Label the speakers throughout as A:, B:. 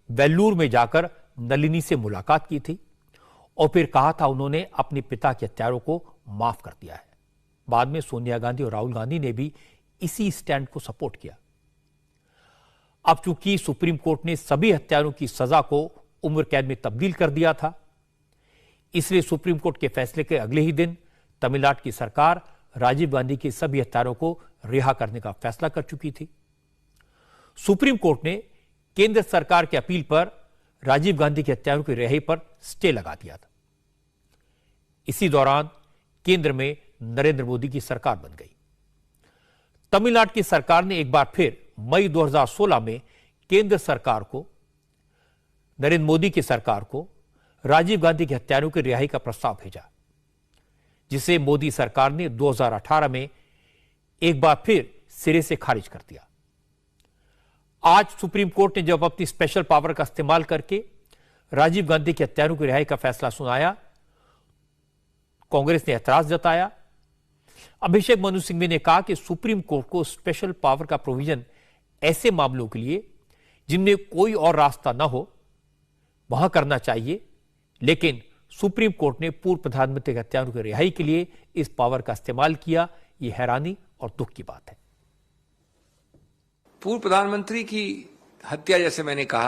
A: वेल्लूर में जाकर नलिनी से मुलाकात की थी और फिर कहा था उन्होंने अपने पिता के हत्यारों को माफ कर दिया है। बाद में सोनिया गांधी और राहुल गांधी ने भी इसी स्टैंड को सपोर्ट किया। अब चूंकि सुप्रीम कोर्ट ने सभी हत्यारों की सजा को उम्र कैद में तब्दील कर दिया था, इसलिए सुप्रीम कोर्ट के फैसले के अगले ही दिन तमिलनाडु की सरकार राजीव गांधी के सभी हत्यारों को रिहा करने का फैसला कर चुकी थी। सुप्रीम कोर्ट ने केंद्र सरकार की अपील पर राजीव गांधी के हत्यारों की रिहाई पर स्टे लगा दिया था। इसी दौरान केंद्र में नरेंद्र मोदी की सरकार बन गई। तमिलनाडु की सरकार ने एक बार फिर मई 2016 में केंद्र सरकार को, नरेंद्र मोदी की सरकार को राजीव गांधी के हत्यारों की रिहाई का प्रस्ताव भेजा, जिसे मोदी सरकार ने 2018 में एक बार फिर सिरे से खारिज कर दिया। आज सुप्रीम कोर्ट ने जब अपनी स्पेशल पावर का इस्तेमाल करके राजीव गांधी के हत्यारों की रिहाई का फैसला सुनाया, कांग्रेस ने ऐतराज जताया। अभिषेक मनु सिंघवी ने कहा कि सुप्रीम कोर्ट को स्पेशल पावर का प्रोविजन ऐसे मामलों के लिए जिनमें कोई और रास्ता न हो वहां करना चाहिए, लेकिन सुप्रीम कोर्ट ने पूर्व प्रधानमंत्री के हत्यारों की रिहाई के लिए इस पावर का इस्तेमाल किया। यह हैरानी और दुख की बात है।
B: पूर्व प्रधानमंत्री की हत्या, जैसे मैंने कहा,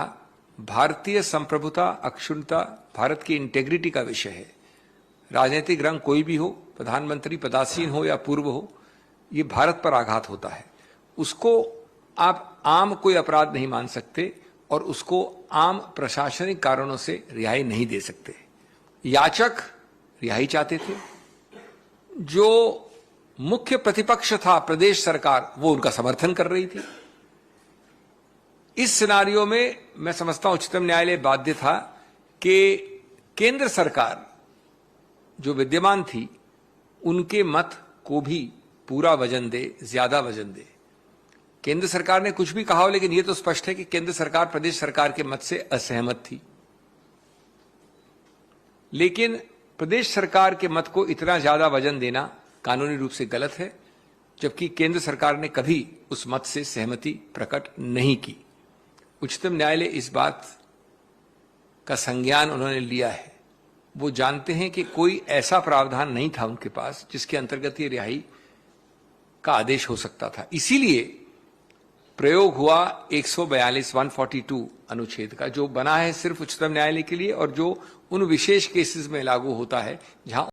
B: भारतीय संप्रभुता, अक्षुण्णता, भारत की इंटेग्रिटी का विषय है। राजनीतिक रंग कोई भी हो, प्रधानमंत्री पदासीन हो या पूर्व हो, ये भारत पर आघात होता है। उसको आप आम कोई अपराध नहीं मान सकते और उसको आम प्रशासनिक कारणों से रिहाई नहीं दे सकते। याचक रिहाई चाहते थे, जो मुख्य प्रतिपक्ष था प्रदेश सरकार, वो उनका समर्थन कर रही थी। इस सिनारियो में मैं समझता हूं उच्चतम न्यायालय बाध्य था कि केंद्र सरकार जो विद्यमान थी उनके मत को भी पूरा वजन दे, ज्यादा वजन दे। केंद्र सरकार ने कुछ भी कहा हो, लेकिन यह तो स्पष्ट है कि केंद्र सरकार प्रदेश सरकार के मत से असहमत थी। लेकिन प्रदेश सरकार के मत को इतना ज्यादा वजन देना कानूनी रूप से गलत है, जबकि केंद्र सरकार ने कभी उस मत से सहमति प्रकट नहीं की। उच्चतम न्यायालय इस बात का संज्ञान उन्होंने लिया है। वो जानते हैं कि कोई ऐसा प्रावधान नहीं था उनके पास जिसके अंतर्गत ये रिहाई का आदेश हो सकता था। इसीलिए प्रयोग हुआ 142 अनुच्छेद का, जो बना है सिर्फ उच्चतम न्यायालय के लिए और जो उन विशेष केसेस में लागू होता है जहां